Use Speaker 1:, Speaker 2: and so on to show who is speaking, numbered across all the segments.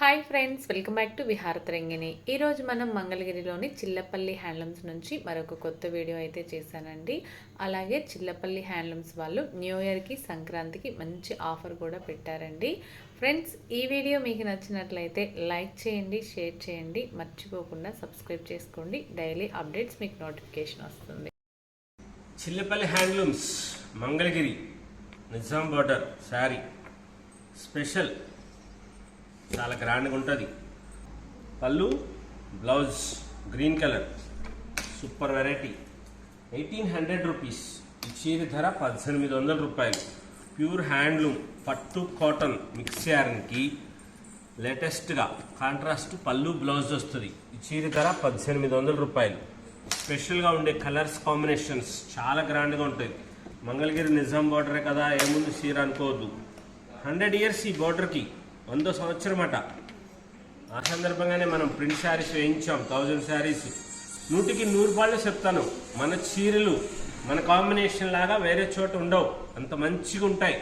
Speaker 1: Hi friends, welcome back to Viharatarangini. ఈరోజు మనం మంగళగిరిలోని చిల్లపల్లి హ్యాండ్లూమ్స్ నుంచి మరొక కొత్త వీడియో అయితే చేశానండి. అలాగే చిల్లపల్లి హ్యాండ్లూమ్స్ వాళ్ళు న్యూ ఇయర్కి, సంక్రాంతికి మంచి ఆఫర్ కూడా పెట్టారండి. ఫ్రెండ్స్, ఈ వీడియో మీకు నచ్చినట్లయితే లైక్ చేయండి, షేర్ చేయండి, మర్చిపోకుండా సబ్స్క్రైబ్ చేసుకోండి. డైలీ అప్డేట్స్ మీకు నోటిఫికేషన్ వస్తుంది.
Speaker 2: Chillapalli handlooms Mangalagiri Nizam border sari special, చాలా గ్రాండ్గా ఉంటుంది. పళ్ళు, blouse green colour, super variety. 1800 rupees. ఈ చీర ధర 1800 రూపాయలు. ప్యూర్ హ్యాండ్లూమ్ పట్టు కాటన్ మిక్స్ యార్న్కి లేటెస్ట్గా కాంట్రాస్ట్ పళ్ళు, బ్లౌజ్ వస్తుంది. ఈ చీర ధర 1800 రూపాయలు. స్పెషల్గా ఉండే కలర్స్ కాంబినేషన్స్ చాలా గ్రాండ్గా ఉంటాయి. మంగళగిరి నిజాం బార్డరే కదా, ఏముంది చీర అనుకోవద్దు. 100 ఇయర్స్ ఈ బార్డర్కి, 100 సంవత్సరం అట. ఆ సందర్భంగానే మనం ప్రింట్ శారీస్ వేయించాం, 1000 శారీస్. 100కి 100 పాళ్ళు చెప్తాను. మన చీరలు మన కాంబినేషన్ లాగా వేరే చోట ఉండవు, అంత మంచిగా ఉంటాయి.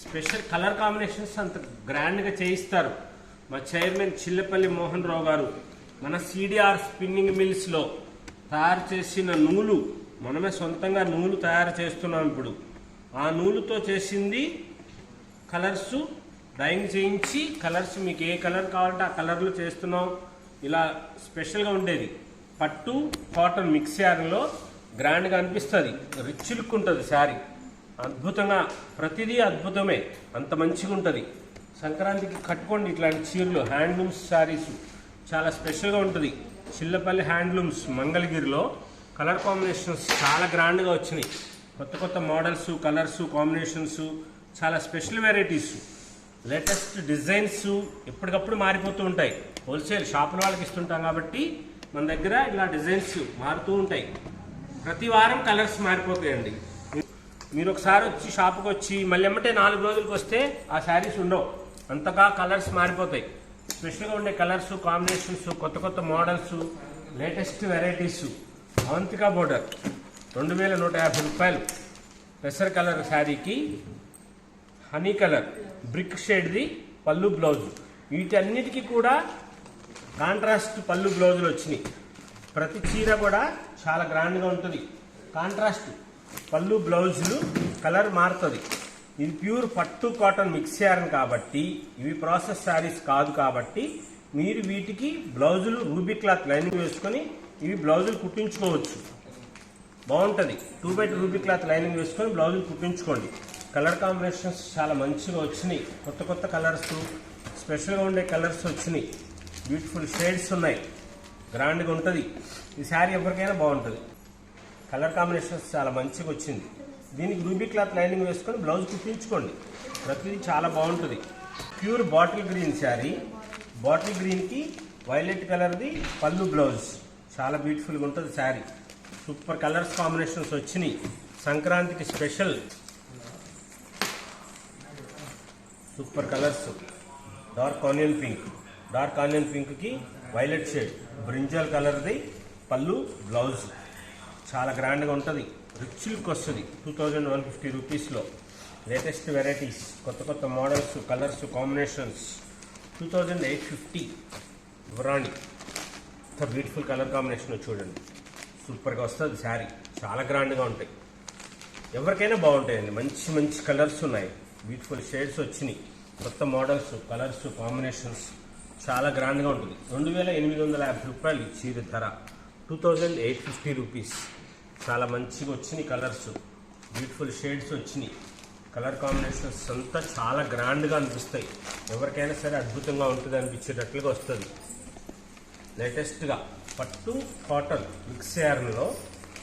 Speaker 2: స్పెషల్ కలర్ కాంబినేషన్స్ అంత గ్రాండ్గా చేయిస్తారు. మా చైర్మన్ చిల్లపల్లి మోహన్ రావు గారు మన సిడిఆర్ స్పిన్నింగ్ మిల్స్లో తయారు చేసిన నూలు, మనమే సొంతంగా నూలు తయారు చేస్తున్నాం ఇప్పుడు. ఆ నూలుతో చేసింది కలర్స్ డైయింగ్ చేయించి, కలర్స్ మీకు ఏ కలర్ కావాలంటే ఆ కలర్లో చేస్తున్నాం. ఇలా స్పెషల్గా ఉండేది. పట్టు కాటన్ మిక్స్ శారీలో గ్రాండ్గా అనిపిస్తుంది, రిచ్ లుక్ ఉంటుంది శారీ. అద్భుతంగా, ప్రతిదీ అద్భుతమే, అంత మంచిగా ఉంటుంది. సంక్రాంతికి కట్టుకోండి ఇట్లాంటి చీరలు. హ్యాండ్లూమ్స్ శారీస్ చాలా స్పెషల్గా ఉంటుంది. చిల్లపల్లి హ్యాండ్లూమ్స్ మంగళగిరిలో కలర్ కాంబినేషన్స్ చాలా గ్రాండ్గా వచ్చినాయి. కొత్త కొత్త మోడల్స్, కలర్స్ కాంబినేషన్స్, చాలా స్పెషల్ వెరైటీస్, లేటెస్ట్ డిజైన్స్ ఎప్పటికప్పుడు మారిపోతూ ఉంటాయి. హోల్సేల్ షాపుల వాళ్ళకి ఇస్తుంటాం కాబట్టి మన దగ్గర ఇలా డిజైన్స్ మారుతూ ఉంటాయి. ప్రతి వారం కలర్స్ మారిపోతాయండి. మీరు ఒకసారి వచ్చి షాపుకి వచ్చి మళ్ళీ ఎమ్మటే 4 రోజులకు వస్తే ఆ శారీస్ ఉండవు, అంతగా కలర్స్ మారిపోతాయి. స్పెషల్గా ఉండే కలర్స్ కాంబినేషన్స్, కొత్త కొత్త models, latest varieties. Avantika border 2150 రూపాయలు. పెసర్ కలర్ శారీకి హనీ కలర్ బ్రిక్ షేడ్ది పళ్ళు, బ్లౌజ్. వీటన్నిటికీ కూడా కాంట్రాస్ట్ పళ్ళు, బ్లౌజులు వచ్చినాయి. ప్రతి చీర కూడా చాలా గ్రాండ్గా ఉంటుంది. కాంట్రాస్ట్ పళ్ళు, బ్లౌజులు కలర్ మారుతుంది. ఇది ప్యూర్ పట్టు కాటన్ మిక్స్ యార్న్ కాబట్టి, ఇవి ప్రాసెస్ శారీస్ కాదు కాబట్టి మీరు వీటికి బ్లౌజులు రూబీ క్లాత్ లైనింగ్ వేసుకొని ఇవి బ్లౌజులు కుట్టించుకోవచ్చు. బాగుంటుంది. 2x2 రూబీ క్లాత్ లైనింగ్ వేసుకొని బ్లౌజులు కుట్టించుకోండి. కలర్ కాంబినేషన్స్ చాలా మంచిగా వచ్చినాయి. కొత్త కొత్త కలర్స్, స్పెషల్గా ఉండే కలర్స్ వచ్చినాయి. బ్యూటిఫుల్ షేడ్స్ ఉన్నాయి, గ్రాండ్గా ఉంటుంది. ఈ శారీ ఎవరికైనా బాగుంటుంది. కలర్ కాంబినేషన్స్ చాలా మంచిగా వచ్చింది. దీనికి రూబీ క్లాత్ లైనింగ్ వేసుకొని బ్లౌజ్ కుట్టించుకోండి. ప్రతిదీ చాలా బాగుంటుంది. Pure bottle green sari, bottle గ్రీన్కి వైలెట్ కలర్ది పళ్ళు, బ్లౌజ్. చాలా బ్యూటిఫుల్గా ఉంటుంది శారీ. సూపర్ కలర్స్ కాంబినేషన్స్ వచ్చినాయి. సంక్రాంతికి special super colours. Dark onion pink, dark onion పింక్కి వైలెట్ షేడ్, బ్రింజల్ కలర్ది పళ్ళు, బ్లౌజ్. చాలా గ్రాండ్గా ఉంటుంది, రిచ్ లుక్ వస్తుంది. 2150 రూపీస్లో లేటెస్ట్ వెరైటీస్, కొత్త కొత్త మోడల్స్, కలర్స్ కాంబినేషన్స్. 2850 ఇవరాణి. ఇంత బ్యూటిఫుల్ కలర్ కాంబినేషన్ చూడండి, సూపర్గా వస్తుంది శారీ. చాలా గ్రాండ్గా ఉంటాయి, ఎవరికైనా బాగుంటాయండి. మంచి మంచి కలర్స్ ఉన్నాయి, బ్యూటిఫుల్ షేడ్స్ వచ్చినాయి. కొత్త మోడల్స్, కలర్స్ కాంబినేషన్స్ చాలా గ్రాండ్గా ఉంటుంది. 2850 రూపాయలు ఈ చీర ధర. 2850 రూపీస్. చాలా మంచిగా వచ్చినాయి కలర్స్, బ్యూటిఫుల్ షేడ్స్ వచ్చినాయి. కలర్ కాంబినేషన్స్ అంతా చాలా గ్రాండ్గా అనిపిస్తాయి. ఎవరికైనా సరే అద్భుతంగా ఉంటుంది అనిపించేటట్లుగా వస్తుంది. లేటెస్ట్గా పట్టు కాటన్ మిక్స్ యార్న్లో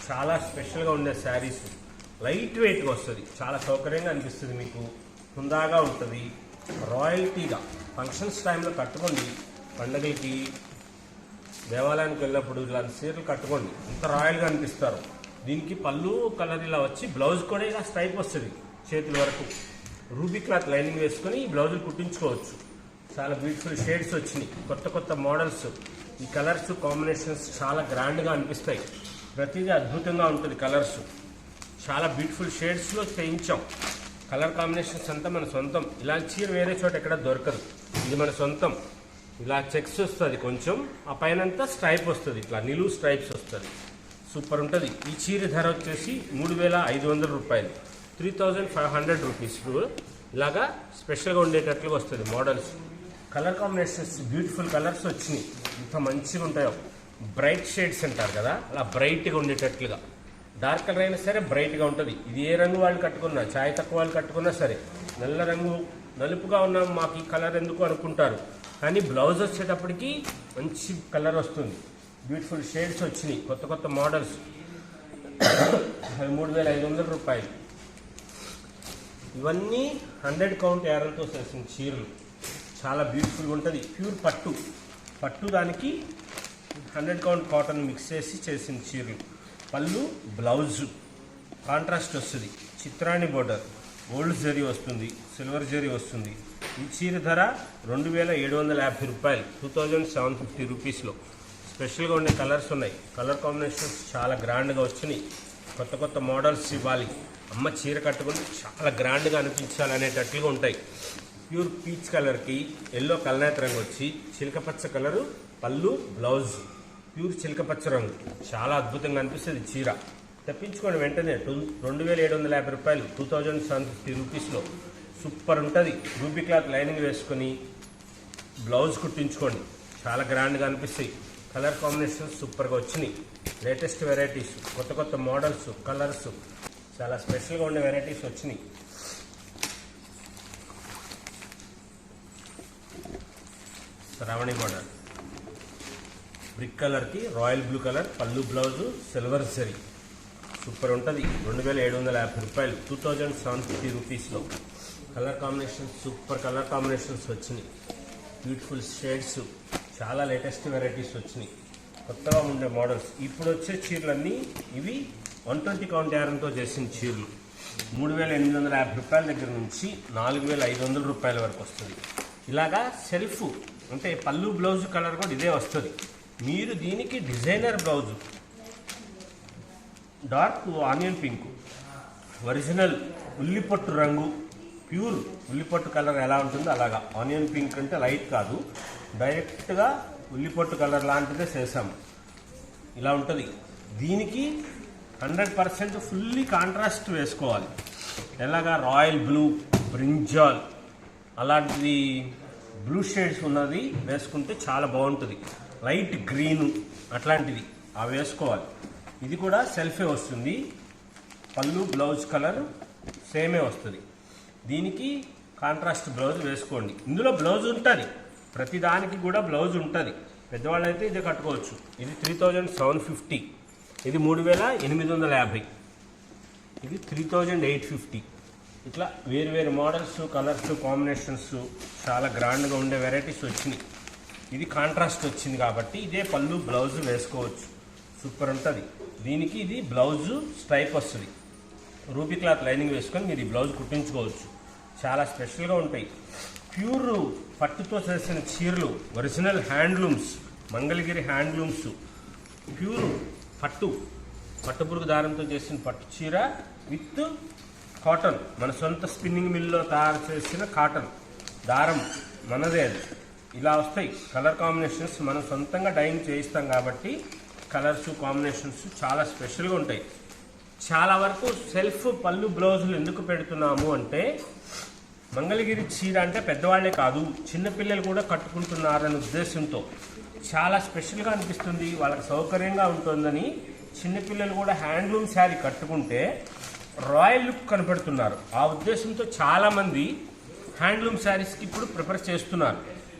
Speaker 2: చాలా స్పెషల్గా ఉండే శారీస్. లైట్ వెయిట్గా వస్తుంది, చాలా సౌకర్యంగా అనిపిస్తుంది. మీకు హుందాగా ఉంటుంది, రాయల్టీగా. ఫంక్షన్స్ టైంలో కట్టుకోండి, పండగలకి, దేవాలయానికి వెళ్ళినప్పుడు ఇలాంటి చీరలు కట్టుకోండి, ఇంత రాయల్గా అనిపిస్తారు. దీనికి పళ్ళు కలర్ ఇలా వచ్చి, బ్లౌజ్ కూడా ఇలా స్ట్రైప్ వస్తుంది చేతుల వరకు. రూబీ క్లాత్ లైనింగ్ వేసుకొని ఈ బ్లౌజులు కుట్టించుకోవచ్చు. చాలా బ్యూటిఫుల్ షేడ్స్ వచ్చినాయి, కొత్త కొత్త మోడల్స్. ఈ కలర్స్ కాంబినేషన్స్ చాలా గ్రాండ్గా అనిపిస్తాయి. ప్రతిదీ అద్భుతంగా ఉంటుంది. కలర్స్ చాలా బ్యూటిఫుల్ షేడ్స్లో చేయించాం. కలర్ కాంబినేషన్స్ అంతా మన సొంతం. ఇలాంటి చీర వేరే చోట ఎక్కడ దొరకదు, ఇది మన సొంతం. ఇలా చెక్స్ వస్తుంది కొంచెం, ఆ పైన అంతా స్ట్రైప్ వస్తుంది, ఇట్లా నిలువు స్ట్రైప్స్ వస్తుంది. సూపర్ ఉంటుంది. ఈ చీర ధర వచ్చేసి 3,500 రూపాయలు, 3,500 రూపీస్. ఇలాగా స్పెషల్గా ఉండేటట్లుగా వస్తుంది models. Colour combinations beautiful colours వచ్చినాయి, ఇంత మంచిగా ఉంటాయో. బ్రైట్ షేడ్స్ అంటారు కదా, అలా బ్రైట్గా ఉండేటట్లుగా. డార్క్ కలర్ అయినా సరే బ్రైట్గా ఉంటుంది. ఇది ఏ రంగు వాళ్ళు కట్టుకున్నా, ఛాయ్ తక్కువ వాళ్ళు కట్టుకున్నా సరే, నల్ల రంగు నలుపుగా ఉన్న మాకు ఈ కలర్ ఎందుకు అనుకుంటారు, కానీ బ్లౌజ్ వచ్చేటప్పటికి మంచి కలర్ వస్తుంది. బ్యూటిఫుల్ షేడ్స్ వచ్చినాయి, కొత్త కొత్త మోడల్స్. 3,500 రూపాయలు. ఇవన్నీ 100 కౌంట్ యారంతో చేసిన చీరలు, చాలా బ్యూటిఫుల్గా ఉంటుంది. ప్యూర్ పట్టు, పట్టు దానికి 100 కౌంట్ కాటన్ మిక్స్ చేసి చేసిన చీరలు. పళ్ళు, బ్లౌజు కాంట్రాస్ట్ వస్తుంది, చిత్రాణి బోర్డర్, గోల్డ్ జరీ వస్తుంది, సిల్వర్ జరీ వస్తుంది. ఈ చీర ధర 2,750 రూపాయలు, 2,750 రూపీస్లో. స్పెషల్గా ఉండే కలర్స్ ఉన్నాయి, కలర్ కాంబినేషన్స్ చాలా గ్రాండ్గా వచ్చినాయి. కొత్త కొత్త మోడల్స్ ఇవ్వాలి, అమ్మ చీర కట్టుకుని చాలా గ్రాండ్గా అనిపించాలనేటట్లుగా ఉంటాయి. ప్యూర్ పీచ్ కలర్కి ఎల్లో కల్నేత రంగు వచ్చి, చిలకపచ్చ కలరు పళ్ళు, బ్లౌజ్ ప్యూర్ చిలకపచ్చ రంగు, చాలా అద్భుతంగా అనిపిస్తుంది చీర. తెప్పించుకోండి వెంటనే. 2,750 రూపాయలు, 2,750 రూపీస్లో. సూపర్ ఉంటుంది. రూబీ క్లాత్ లైనింగ్ వేసుకొని బ్లౌజ్ కుట్టించుకోండి, చాలా గ్రాండ్గా అనిపిస్తాయి. కలర్ కాంబినేషన్స్ సూపర్గా వచ్చినాయి. లేటెస్ట్ వెరైటీస్, కొత్త కొత్త మోడల్స్, కలర్స్, చాలా స్పెషల్గా ఉండే వెరైటీస్ వచ్చినాయి. శ్రావణి మోడల్ బ్రిక్ కలర్కి రాయల్ బ్లూ కలర్, పళ్ళు, బ్లౌజు, సిల్వర్ జరీ. సూపర్ ఉంటుంది. 2,750 రూపాయలు, 2,750 రూపీస్లో. Colour combinations super colour combinations వచ్చినాయి. బ్యూటిఫుల్ షేడ్స్, చాలా లేటెస్ట్ వెరైటీస్ వచ్చినాయి, కొత్తగా ఉండే మోడల్స్. ఇప్పుడు వచ్చే చీరలన్నీ ఇవి 120 కౌంట్ యారంతో చేసిన చీరలు. 3,850 రూపాయల దగ్గర నుంచి 4,500 రూపాయల వరకు వస్తుంది. ఇలాగా సెల్ఫ్ అంటే పళ్ళు, బ్లౌజ్ కలర్ కూడా ఇదే వస్తుంది. మీరు దీనికి designer blouse, dark onion pink, original ఉల్లిపొట్టు రంగు, ప్యూర్ ఉల్లిపొట్టు కలర్ ఎలా ఉంటుందో అలాగా. ఆనియన్ పింక్ అంటే లైట్ కాదు, డైరెక్ట్గా ఉల్లిపొట్టు కలర్ లాంటిదే చేసాము. ఇలా ఉంటుంది. దీనికి 100% ఫుల్లీ కాంట్రాస్ట్ వేసుకోవాలి. ఎలాగా రాయల్ బ్లూ, బ్రింజాల్ అలాంటిది బ్లూ షేడ్స్ ఉన్నది వేసుకుంటే చాలా బాగుంటుంది. లైట్ గ్రీను అట్లాంటిది అవి వేసుకోవాలి. ఇది కూడా సెల్ఫే వస్తుంది, పళ్ళు, బ్లౌజ్ కలర్ సేమే వస్తుంది. దీనికి కాంట్రాస్ట్ బ్లౌజ్ వేసుకోండి. ఇందులో బ్లౌజ్ ఉంటుంది, ప్రతిదానికి కూడా బ్లౌజ్ ఉంటుంది. పెద్దవాళ్ళు అయితే ఇదే కట్టుకోవచ్చు. ఇది 3,750, ఇది 3,850, ఇది 3,850. ఇట్లా వేరు వేరు మోడల్స్, కలర్స్, కాంబినేషన్స్, చాలా గ్రాండ్గా ఉండే వెరైటీస్ వచ్చినాయి. ఇది కాంట్రాస్ట్ వచ్చింది కాబట్టి ఇదే పళ్ళు, బ్లౌజ్ వేసుకోవచ్చు. సూపర్ ఉంటుంది. దీనికి ఇది బ్లౌజు స్ట్రైప్ వస్తుంది. రూబీ క్లాత్ లైనింగ్ వేసుకొని మీరు ఈ బ్లౌజ్ కుట్టించుకోవచ్చు. చాలా స్పెషల్గా ఉంటాయి. ప్యూర్ పట్టుతో చేసిన చీరలు, original handlooms, Mangalagiri handlooms, pure పట్టుపురుగు దారంతో చేసిన పట్టు చీర విత్ కాటన్, మన సొంత స్పిన్నింగ్ మిల్లో తయారు చేసిన కాటన్ దారం మనదే. అది ఇలా వస్తాయి. కలర్ కాంబినేషన్స్ మనం సొంతంగా డైయింగ్ చేయిస్తాం కాబట్టి కలర్స్, కాంబినేషన్స్ చాలా స్పెషల్గా ఉంటాయి. చాలా వరకు సెల్ఫ్ పళ్ళు, బ్లౌజులు ఎందుకు పెడుతున్నాము అంటే, మంగళగిరి చీర అంటే పెద్దవాళ్లే కాదు చిన్నపిల్లలు కూడా కట్టుకుంటున్నారనే ఉద్దేశంతో చాలా స్పెషల్గా అనిపిస్తుంది, వాళ్ళకి సౌకర్యంగా ఉంటుందని చిన్నపిల్లలు కూడా హ్యాండ్లూమ్ శారీ కట్టుకుంటే రాయల్ లుక్ కనపడుతున్నారు. ఆ ఉద్దేశంతో చాలామంది హ్యాండ్లూమ్ శారీస్కి ఇప్పుడు ప్రిఫర్ చేస్తున్నారు.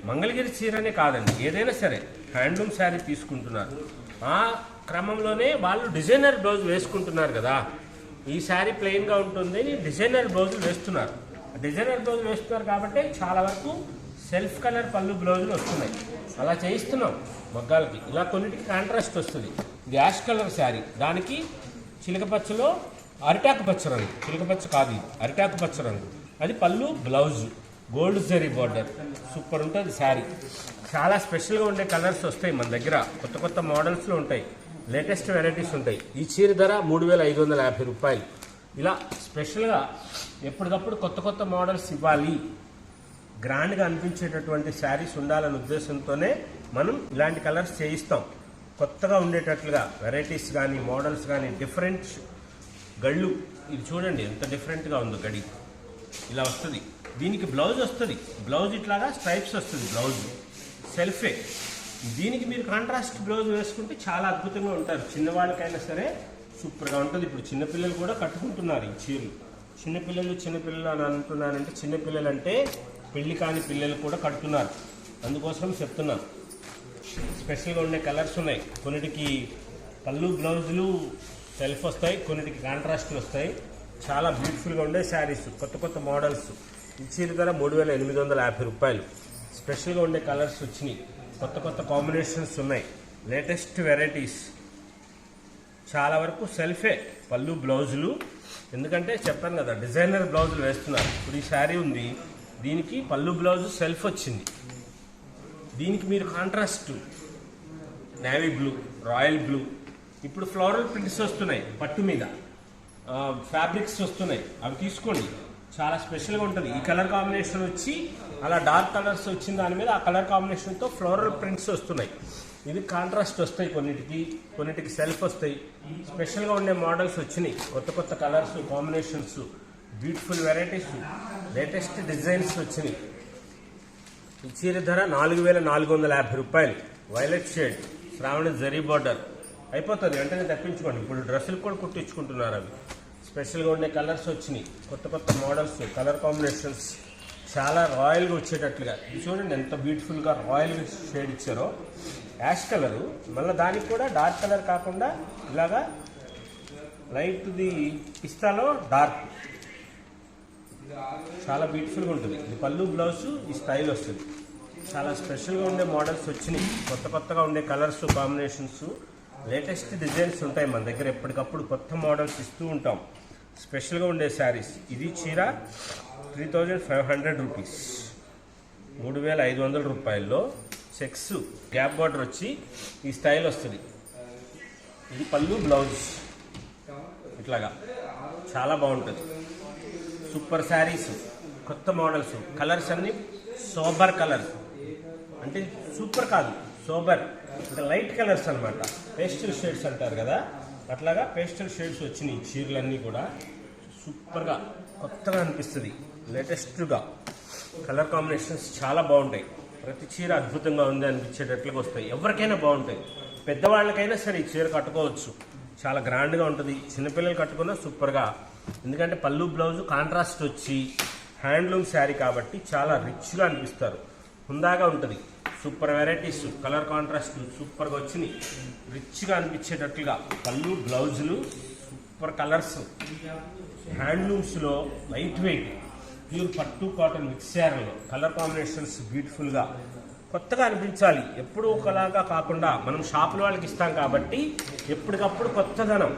Speaker 2: మంగళగిరి చీరనే కాదండి, ఏదైనా సరే హ్యాండ్లూమ్ శారీ తీసుకుంటున్నారు. ఆ క్రమంలోనే వాళ్ళు డిజైనర్ బ్లౌజ్ వేసుకుంటున్నారు కదా. ఈ శారీ ప్లెయిన్గా ఉంటుంది, డిజైనర్ బ్లౌజులు వేస్తున్నారు. డిజైనర్ బ్లౌజ్ వేస్తున్నారు కాబట్టి చాలా వరకు సెల్ఫ్ కలర్ పళ్ళు, బ్లౌజులు వస్తున్నాయి. అలా చేయిస్తున్నాం మగ్గాలకి. ఇలా కొన్నిటికి కాంట్రాస్ట్ వస్తుంది. ఇది యాష్ కలర్ శారీ, దానికి చిలకపచ్చలో అరిటాకు పచ్చ రంగు, చిలకపచ్చ కాదు ఇది, అరిటాకు పచ్చ రంగు. అది పళ్ళు, blouse, gold zari border. Super ఉంటుంది శారీ. చాలా స్పెషల్గా ఉండే కలర్స్ వస్తాయి మన దగ్గర, కొత్త కొత్త మోడల్స్లో ఉంటాయి, లేటెస్ట్ వెరైటీస్ ఉంటాయి. ఈ చీర ధర 3,550 రూపాయలు. ఇలా స్పెషల్గా ఎప్పటికప్పుడు కొత్త కొత్త మోడల్స్ ఇవ్వాలి, గ్రాండ్గా అనిపించేటటువంటి శారీస్ ఉండాలనే ఉద్దేశంతోనే మనం ఇలాంటి కలర్స్ చేయిస్తాం. కొత్తగా ఉండేటట్లుగా వెరైటీస్ కానీ మోడల్స్ కానీ డిఫరెంట్ గళ్ళు. ఇది చూడండి ఎంత డిఫరెంట్గా ఉందో గడి. ఇలా వస్తుంది. దీనికి బ్లౌజ్ వస్తుంది. బ్లౌజ్ ఇట్లాగా స్ట్రైప్స్ వస్తుంది. బ్లౌజ్ సెల్ఫే. దీనికి మీరు కాంట్రాస్ట్ బ్లౌజ్ వేసుకుంటే చాలా అద్భుతంగా ఉంటారు. చిన్నవాళ్ళకైనా సరే సూపర్గా ఉంటుంది. ఇప్పుడు చిన్నపిల్లలు కూడా కట్టుకుంటున్నారు ఈ చీరలు. చిన్నపిల్లలు అని అంటున్నానంటే చిన్నపిల్లలు అంటే పెళ్లి కాని పిల్లలు కూడా కడుతున్నారు. అందుకోసం చెప్తున్నాను. స్పెషల్గా ఉండే కలర్స్ ఉన్నాయి. కొన్నిటికి పళ్ళు బ్లౌజులు సెల్ఫ్ వస్తాయి, కొన్నిటికి కాంట్రాస్ట్లు వస్తాయి. చాలా బ్యూటిఫుల్గా ఉండే శారీస్, కొత్త మోడల్స్. ఈ చీర ధర 3850 రూపాయలు. స్పెషల్గా ఉండే కలర్స్ వచ్చినాయి. కొత్త కాంబినేషన్స్ ఉన్నాయి. Latest varieties. చాలా వరకు సెల్ఫే పళ్ళు బ్లౌజులు. ఎందుకంటే చెప్పాను కదా, డిజైనర్ బ్లౌజులు వేస్తున్నారు. ఇప్పుడు ఈ శారీ ఉంది, దీనికి పళ్ళు బ్లౌజు సెల్ఫ్ వచ్చింది. దీనికి మీరు contrast navy blue, royal blue. ఇప్పుడు ఫ్లోరల్ ప్రింట్స్ వస్తున్నాయి, పట్టు మీద ఫ్యాబ్రిక్స్ వస్తున్నాయి. అవి తీసుకోండి, చాలా స్పెషల్గా ఉంటుంది. ఈ కలర్ కాంబినేషన్ వచ్చి అలా డార్క్ కలర్స్ వచ్చిన దాని మీద ఆ కలర్ కాంబినేషన్తో ఫ్లోరల్ ప్రింట్స్ వస్తున్నాయి. ఇది కాంట్రాస్ట్ వస్తాయి, కొన్నిటికి సెల్ఫ్ వస్తాయి. స్పెషల్గా ఉండే మోడల్స్ వచ్చినాయి. కొత్త colours combinations, beautiful varieties, latest designs వచ్చినాయి. ఈ చీర ధర 4450 రూపాయలు. వైలెట్ షేడ్, శ్రావణ జరీ బార్డర్. అయిపోతుంది, వెంటనే తప్పించుకోండి. ఇప్పుడు డ్రెస్సులు కూడా కుట్టించుకుంటున్నారు అవి. స్పెషల్గా ఉండే కలర్స్ వచ్చినాయి. కొత్త మోడల్స్, కలర్ కాంబినేషన్స్ చాలా రాయల్గా వచ్చేటట్లుగా. ఇది చూడండి ఎంత బ్యూటిఫుల్గా రాయల్ షేడ్ ఇచ్చారో. యాష్ కలరు, మళ్ళీ దానికి కూడా డార్క్ కలర్ కాకుండా ఇలాగా లైట్ది పిస్తాలో డార్క్. చాలా బ్యూటిఫుల్గా ఉంటుంది. ఇది పళ్ళు బ్లౌజ్, ఈ స్టైల్ వస్తుంది. చాలా స్పెషల్గా ఉండే మోడల్స్ వచ్చినాయి. కొత్తగా ఉండే కలర్స్ కాంబినేషన్స్, లేటెస్ట్ డిజైన్స్ ఉంటాయి మన దగ్గర. ఎప్పటికప్పుడు కొత్త మోడల్స్ ఇస్తూ ఉంటాం. స్పెషల్గా ఉండే శారీస్. ఇది చీర 3500 రూపీస్, 3500 రూపాయల్లో. చెక్స్ గ్యాప్ బార్డర్ వచ్చి ఈ స్టైల్ వస్తుంది. ఇది పళ్ళు బ్లౌజ్ ఇట్లాగా చాలా బాగుంటుంది. సూపర్ శారీస్, కొత్త మోడల్స్. కలర్స్ అన్ని సోబర్ కలర్, అంటే సూపర్ కాదు, సోబర్ అంటే లైట్ కలర్స్ అనమాట. పేస్టల్ షేడ్స్ అంటారు కదా, అట్లాగా పేస్టల్ షేడ్స్ వచ్చినాయి. చీరలన్నీ కూడా సూపర్గా కొత్తగా అనిపిస్తుంది. లేటెస్ట్గా కలర్ కాంబినేషన్స్ చాలా బాగుంటాయి. ప్రతి చీర అద్భుతంగా ఉంది అనిపించేటట్లుగా వస్తాయి. ఎవరికైనా బాగుంటాయి. పెద్దవాళ్ళకైనా సరే ఈ చీర కట్టుకోవచ్చు. చాలా గ్రాండ్గా ఉంటుంది. చిన్నపిల్లలు కట్టుకున్నా సూపర్గా. ఎందుకంటే పళ్ళు బ్లౌజు కాంట్రాస్ట్ వచ్చి హ్యాండ్లూమ్ శారీ కాబట్టి చాలా రిచ్గా అనిపిస్తారు. హుందాగా ఉంటుంది. సూపర్ వెరైటీస్, కలర్ కాంట్రాస్ట్ సూపర్గా వచ్చినాయి. రిచ్గా అనిపించేటట్లుగా పళ్ళు బ్లౌజులు, సూపర్ కలర్స్. హ్యాండ్లూమ్స్లో లైట్ వెయిట్ ప్యూర్ పట్టు కాటన్ మిక్స్ శారీలో కలర్ కాంబినేషన్స్ బ్యూటిఫుల్గా కొత్తగా అనిపించాలి. ఎప్పుడు ఒకలాగా కాకుండా మనం షాపుల వాళ్ళకి ఇస్తాం కాబట్టి ఎప్పటికప్పుడు కొత్తదనం,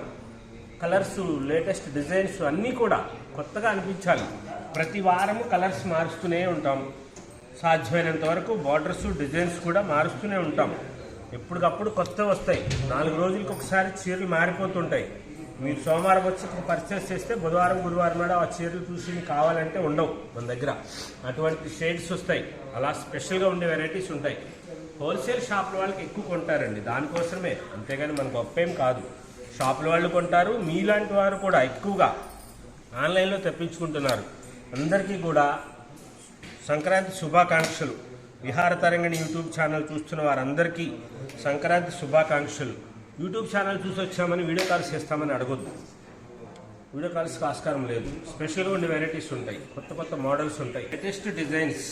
Speaker 2: కలర్స్, లేటెస్ట్ డిజైన్స్ అన్నీ కూడా కొత్తగా అనిపించాలి. ప్రతి వారము కలర్స్ మారుస్తూనే ఉంటాం. సాధ్యమైనంత వరకు బార్డర్స్, డిజైన్స్ కూడా మారుస్తూనే ఉంటాం. ఎప్పటికప్పుడు కొత్త వస్తాయి. 4 రోజులకి ఒకసారి చీరలు మారిపోతుంటాయి. మీరు సోమవారం వచ్చి పర్చేస్ చేస్తే బుధవారం, గురువారం నాడు ఆ చీరలు చూసి మీకు కావాలంటే ఉండవు మన దగ్గర. అటువంటి షేడ్స్ వస్తాయి. అలా స్పెషల్గా ఉండే వెరైటీస్ ఉంటాయి. హోల్సేల్ షాపుల వాళ్ళకి ఎక్కువ కొంటారండి, దానికోసమే. అంతేగాని మన గొప్ప ఏం కాదు. షాపుల వాళ్ళు కొంటారు. మీలాంటి వారు కూడా ఎక్కువగా ఆన్లైన్లో తెప్పించుకుంటున్నారు. అందరికీ కూడా సంక్రాంతి శుభాకాంక్షలు. విహార తరంగిణి యూట్యూబ్ ఛానల్ చూస్తున్న వారందరికీ సంక్రాంతి శుభాకాంక్షలు. యూట్యూబ్ ఛానల్ చూసి వచ్చామని వీడియో కాల్స్ చేస్తామని అడగొద్దు. వీడియో కాల్స్కి ఆస్కారం లేదు. స్పెషల్గా ఉండే వెరైటీస్ ఉంటాయి. కొత్త మోడల్స్ ఉంటాయి. Latest designs.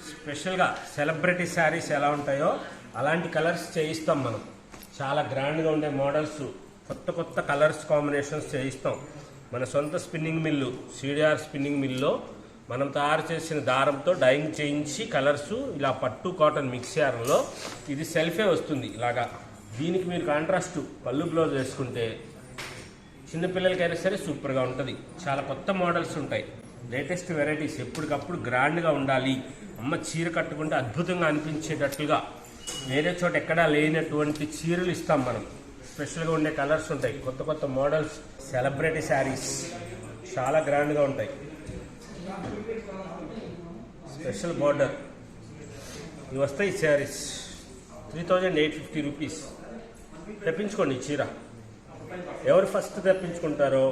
Speaker 2: స్పెషల్గా సెలబ్రిటీ శారీస్ ఎలా ఉంటాయో అలాంటి కలర్స్ చేయిస్తాం మనం. చాలా గ్రాండ్గా ఉండే మోడల్స్, కొత్త కలర్స్ కాంబినేషన్స్ చేయిస్తాం. మన సొంత స్పిన్నింగ్ మిల్లు, సిడిఆర్ స్పిన్నింగ్ మిల్లో మనం తయారు చేసిన దారంతో డైయింగ్ చేయించి కలర్స్ ఇలా పట్టు కాటన్ మిక్స్ యార్న్లో ఇది సెల్ఫే వస్తుంది ఇలాగా. దీనికి మీరు కాంట్రాస్ట్ పళ్ళు బ్లౌజ్ వేసుకుంటే చిన్నపిల్లలకైనా సరే సూపర్గా ఉంటుంది. చాలా కొత్త మోడల్స్ ఉంటాయి. Latest varieties. ఎప్పటికప్పుడు గ్రాండ్గా ఉండాలి. అమ్మ చీర కట్టుకుంటే అద్భుతంగా అనిపించేటట్లుగా వేరే చోట ఎక్కడా లేనటువంటి చీరలు ఇస్తాం మనం. స్పెషల్గా ఉండే కలర్స్ ఉంటాయి. కొత్త మోడల్స్, సెలబ్రిటీ శారీస్ చాలా గ్రాండ్గా ఉంటాయి. స్పెషల్ బార్డర్ ఇవి వస్తాయి శారీస్ 3850 రూపీస్. తెప్పించుకోండి ఈ చీర. ఎవరు ఫస్ట్ తెప్పించుకుంటారో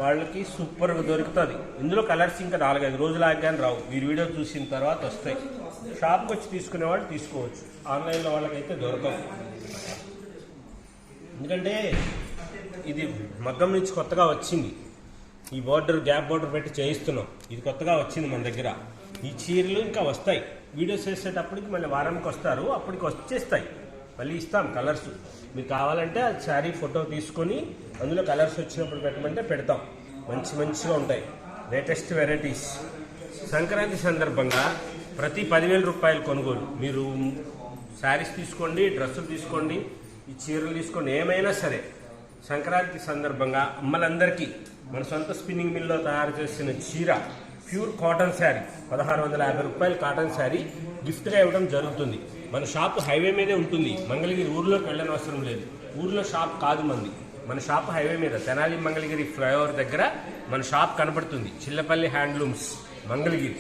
Speaker 2: వాళ్ళకి సూపర్గా దొరుకుతుంది. ఇందులో కలర్స్ ఇంకా 4-5 రోజులు ఆగానే రావు. మీరు వీడియో చూసిన తర్వాత వస్తాయి. షాప్కి వచ్చి తీసుకునే వాళ్ళు తీసుకోవచ్చు, ఆన్లైన్లో వాళ్ళకైతే దొరకవు. ఎందుకంటే ఇది మగ్గం నుంచి కొత్తగా వచ్చింది. ఈ బార్డర్ గ్యాప్ బార్డర్ పెట్టి చేయిస్తున్నాం. ఇది కొత్తగా వచ్చింది మన దగ్గర. ఈ చీరలు ఇంకా వస్తాయి. వీడియోస్ చేసేటప్పటికి మళ్ళీ వారానికి వస్తారు, అప్పటికి వచ్చేస్తాయి. మళ్ళీ ఇస్తాం కలర్స్. మీకు కావాలంటే ఆ శారీ ఫోటో తీసుకొని అందులో కలర్స్ వచ్చినప్పుడు పెట్టమంటే పెడతాం. మంచిగా ఉంటాయి. Latest varieties. సంక్రాంతి సందర్భంగా ప్రతి 10,000 రూపాయలు కొనుగోలు. మీరు శారీస్ తీసుకోండి, డ్రెస్సులు తీసుకోండి, ఈ చీరలు తీసుకోండి, ఏమైనా సరే సంక్రాంతి సందర్భంగా అమ్మలందరికీ మన సొంత స్పిన్నింగ్ మిల్లో తయారు చేసిన చీర ప్యూర్ కాటన్ శారీ 1650 రూపాయలు కాటన్ శారీ గిఫ్ట్గా ఇవ్వడం జరుగుతుంది. మన షాప్ హైవే మీదే ఉంటుంది. మంగళగిరి ఊర్లోకి వెళ్ళని అవసరం లేదు. ఊర్లో షాప్ కాదు మంది. మన షాప్ హైవే మీద తెనాలి మంగళగిరి ఫ్లైఓవర్ దగ్గర మన షాప్ కనపడుతుంది. చిల్లపల్లి హ్యాండ్లూమ్స్ మంగళగిరి.